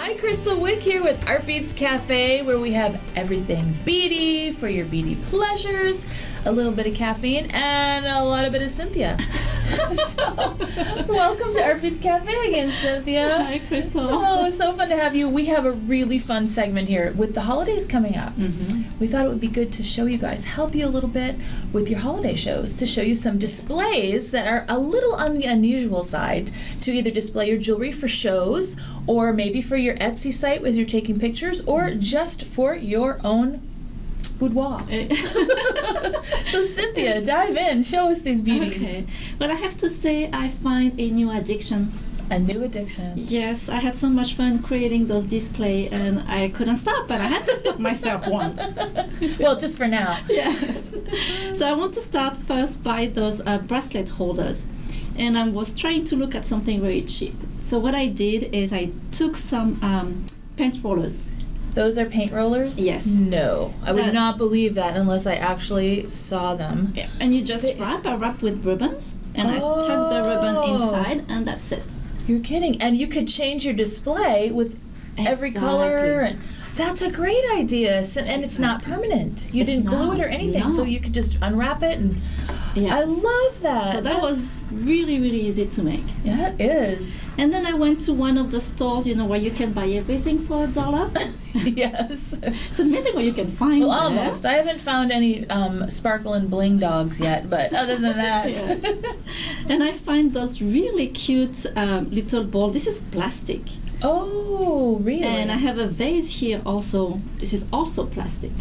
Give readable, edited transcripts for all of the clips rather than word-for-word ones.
Hi, Kristal Wick here with Artbeads Cafe, where we have everything beady for your beady pleasures, a little bit of caffeine, and a lot of bit of Cynthia. So, welcome to Artbeads Cafe again, Cynthia. Hi, Kristal. Oh, so fun to have you. We have a really fun segment here with the holidays coming up. We thought it would be good to show you guys, help you a little bit with your holiday shows, to show you some displays that are a little on the unusual side, to either display your jewelry for shows, or maybe for your Etsy site as you're taking pictures, or just for your own boudoir. So Cynthia, dive in, show us these beauties. Okay. Well, I have to say I find a new addiction. A new addiction. Yes, I had so much fun creating those displays and I couldn't stop, but I had to stop myself once. Well, just for now. Yes. So I want to start first by those bracelet holders. And I was trying to look at something very cheap. So what I did is I took some paint rollers. Those are paint rollers? Yes. No, I would not believe that unless I actually saw them. Yeah. And you just I wrap with ribbons, and I tuck the ribbon inside, and that's it. You're kidding. And you could change your display with every color. And that's a great idea. And it's not permanent. You didn't glue it or anything, so you could just unwrap it. And I love that. So that was really, really easy to make. Yeah, it is. And then I went to one of the stores, where you can buy everything for $1. Yes. It's amazing what you can find. Well, almost. I haven't found any sparkle and bling dogs yet, but other than that. And I find those really cute little balls. This is plastic. Oh, really? And I have a vase here also. This is also plastic.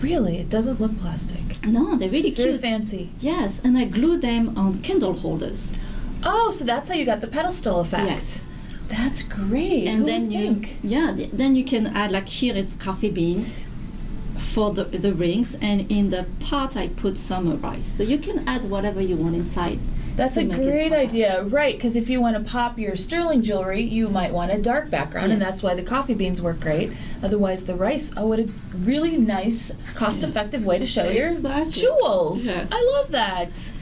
Really? It doesn't look plastic. No, they're really cute. Very fancy. Yes, and I glue them on candle holders. Oh, so that's how you got the pedestal effect. Yes. That's great. And Who then would think? then you can add, like here it's coffee beans for the rings, and in the pot I put some rice. So you can add whatever you want inside. That's a great idea, right? Because if you want to pop your sterling jewelry, you might want a dark background, and that's why the coffee beans work great. Otherwise, the rice, what a really nice, cost-effective way to show your jewels. Yes. I love that.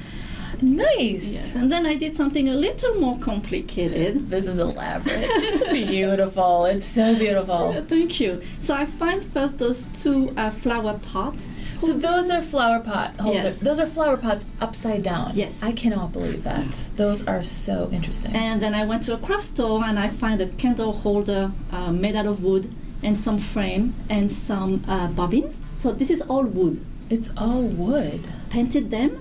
Nice. Yes, and then I did something a little more complicated. This is elaborate. It's beautiful. It's so beautiful. Thank you. So I find first those two flower pots. So those are flower pot holders. Yes. Those are flower pots upside down. Yes. I cannot believe that. Those are so interesting. And then I went to a craft store and I find a candle holder made out of wood and some frame and some bobbins. So this is all wood. It's all wood. Painted them.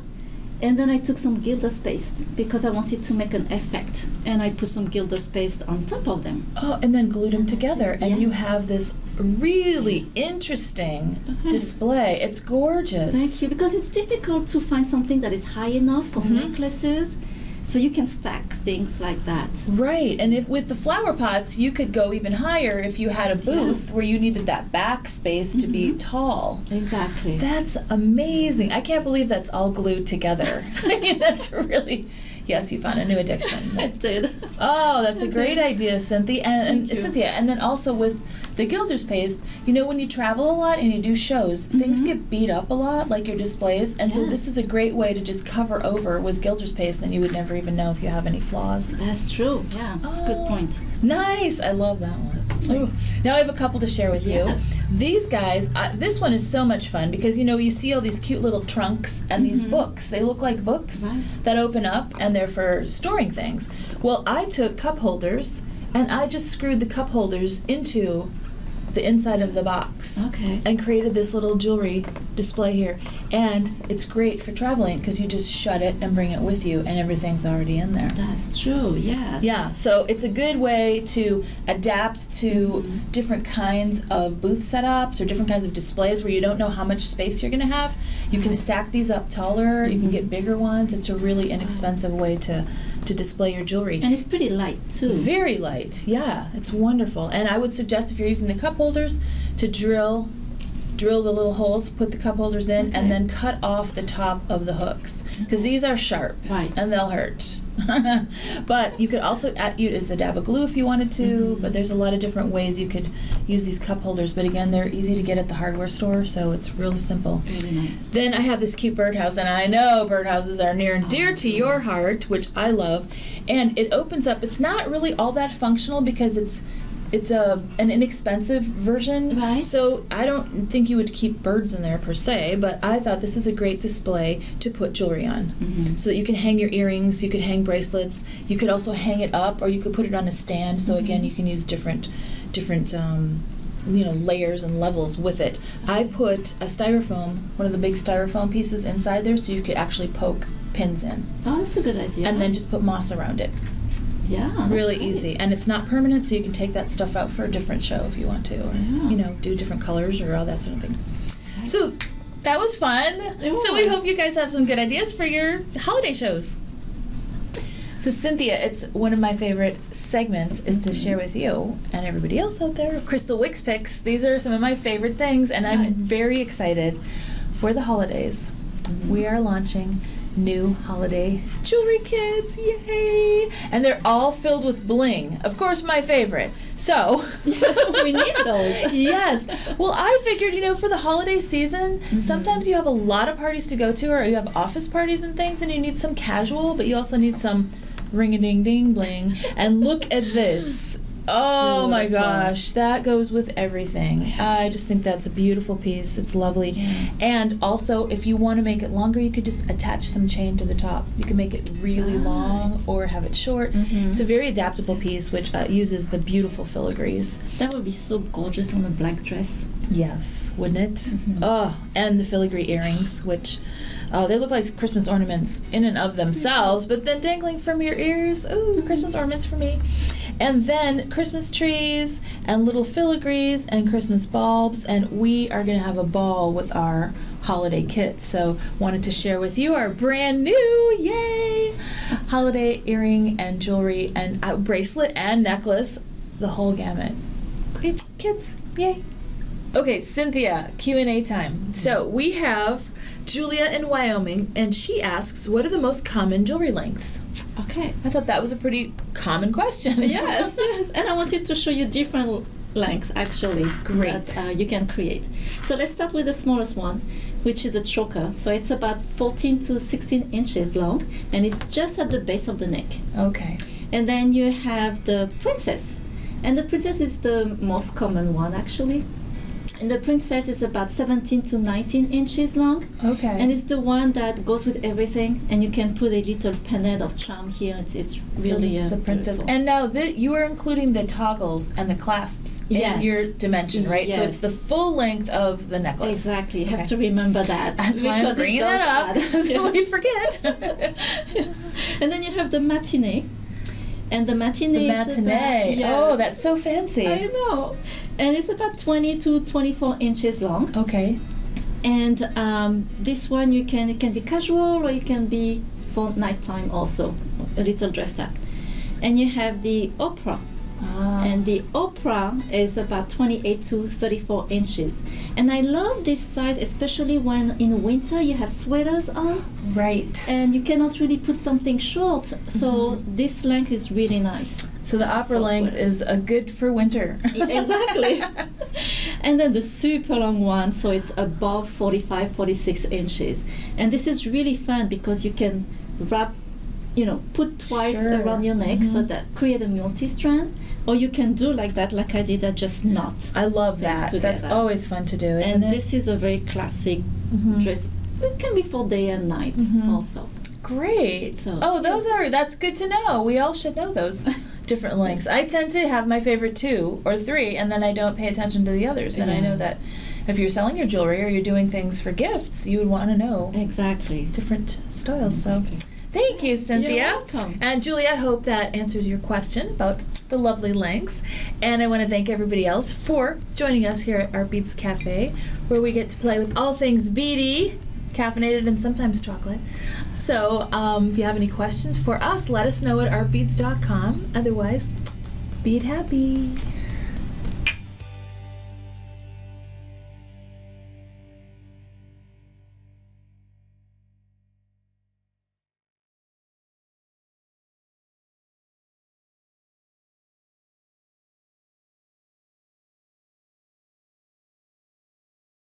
And then I took some gilder's paste because I wanted to make an effect. And I put some gilder's paste on top of them. Oh, and then glued them together. And you have this really interesting display. It's gorgeous. Thank you. Because it's difficult to find something that is high enough for necklaces. So you can stack things like that. Right. And if with the flower pots, you could go even higher if you had a booth where you needed that back space to be tall. Exactly. That's amazing. I can't believe that's all glued together. I mean, that's really... Yes, you found a new addiction. I did. Oh, that's a great idea, Cynthia. And Cynthia, and then also with the gilder's paste, when you travel a lot and you do shows, things get beat up a lot, like your displays, and so this is a great way to just cover over with gilder's paste, and you would never even know if you have any flaws. That's true. Yeah, that's a good point. Nice. I love that one. Now I have a couple to share with you. These guys, this one is so much fun because, you see all these cute little trunks and these books. They look like books that open up, and they're for storing things. Well, I took cup holders and I just screwed the cup holders into the inside of the box and created this little jewelry display here. And it's great for traveling because you just shut it and bring it with you and everything's already in there. That's true, yes. Yeah, so it's a good way to adapt to different kinds of booth setups or different kinds of displays where you don't know how much space you're going to have. You can stack these up taller, you can get bigger ones. It's a really inexpensive way to display your jewelry. And it's pretty light too. Very light, yeah. It's wonderful. And I would suggest if you're using the cup holders to drill the little holes, put the cup holders in, and then cut off the top of the hooks because these are sharp and they'll hurt. But you could also use a dab of glue if you wanted to, but there's a lot of different ways you could use these cup holders. But again, they're easy to get at the hardware store, so it's real simple. Really nice. Then I have this cute birdhouse, and I know birdhouses are near and dear to your heart, which I love. And it opens up. It's not really all that functional because it's it's an inexpensive version. Right. So I don't think you would keep birds in there per se, but I thought this is a great display to put jewelry on. Mm-hmm. So that you can hang your earrings, you could hang bracelets, you could also hang it up, or you could put it on a stand. So again, you can use different layers and levels with it. I put a styrofoam, one of the big styrofoam pieces inside there, so you could actually poke pins in. Oh, that's a good idea. And then just put moss around it. Yeah, that's Really great. easy. And it's not permanent, so you can take that stuff out for a different show if you want to, or do different colors or all that sort of thing. Nice. So that was fun. So we was. hope you guys have some good ideas for your holiday shows. So Cynthia, it's one of my favorite segments is to share with you and everybody else out there Kristal Wick's picks. These are some of my favorite things, and I'm very excited for the holidays. We are launching new holiday jewelry kits, yay! And they're all filled with bling. Of course, my favorite. So we need those. Yes. Well, I figured, for the holiday season, sometimes you have a lot of parties to go to, or you have office parties and things, and you need some casual, but you also need some ring-a-ding-ding bling. And look at this. Oh my gosh, that goes with everything. I just think that's a beautiful piece. It's lovely. Yeah. And also, if you want to make it longer, you could just attach some chain to the top. You can make it really long or have it short. It's a very adaptable piece, which uses the beautiful filigrees. That would be so gorgeous on a black dress. Yes, wouldn't it? Oh, and the filigree earrings, which they look like Christmas ornaments in and of themselves, but then dangling from your ears, ooh, Christmas ornaments for me. And then Christmas trees and little filigrees and Christmas bulbs, and we are going to have a ball with our holiday kit. So wanted to share with you our brand new, yay, holiday earring and jewelry and bracelet and necklace, the whole gamut. Great kits, yay. Okay, Cynthia, Q&A time. So we have Julia in Wyoming, and she asks, what are the most common jewelry lengths? Okay. I thought that was a pretty common question. Yes. And I wanted to show you different lengths, actually, Great. that you can create. So let's start with the smallest one, which is a choker. So it's about 14 to 16 inches long, and it's just at the base of the neck. Okay. And then you have the princess. And the princess is the most common one, actually. And the princess is about 17 to 19 inches long. Okay. And it's the one that goes with everything, and you can put a little pendant of charm here. It's really so it's the princess. beautiful. And now you are including the toggles and the clasps in your dimension, right? So it's the full length of the necklace. Exactly. You have to remember that. That's why I'm bringing that up, so we forget. And then you have the matinee. And the matinee is about, Oh, that's so fancy. I know. And it's about 20 to 24 inches long. Okay. And this one it can be casual, or it can be for nighttime also, a little dressed up. And you have the opera. And the opera is about 28 to 34 inches. And I love this size, especially when in winter you have sweaters on. Right. And you cannot really put something short. So this length is really nice. So the opera length is good for winter. Exactly. And then the super long one, so it's above 45, 46 inches. And this is really fun because you can wrap, put twice around your neck, so that create a multi-strand. Or you can do like that, like I did, that just knot. I love that. Together. That's always fun to do, isn't and it? this is a very classic dress. It can be for day and night also. Great. So, that's good to know. We all should know those different lengths. I tend to have my favorite 2 or 3, and then I don't pay attention to the others. And I know that if you're selling your jewelry or you're doing things for gifts, you would want to know different styles. So thank you, Cynthia. You're welcome. And Julia, I hope that answers your question about the lovely lengths. And I want to thank everybody else for joining us here at Artbeads Cafe, where we get to play with all things beady, caffeinated, and sometimes chocolate. So if you have any questions for us, let us know at artbeads.com. Otherwise, bead happy.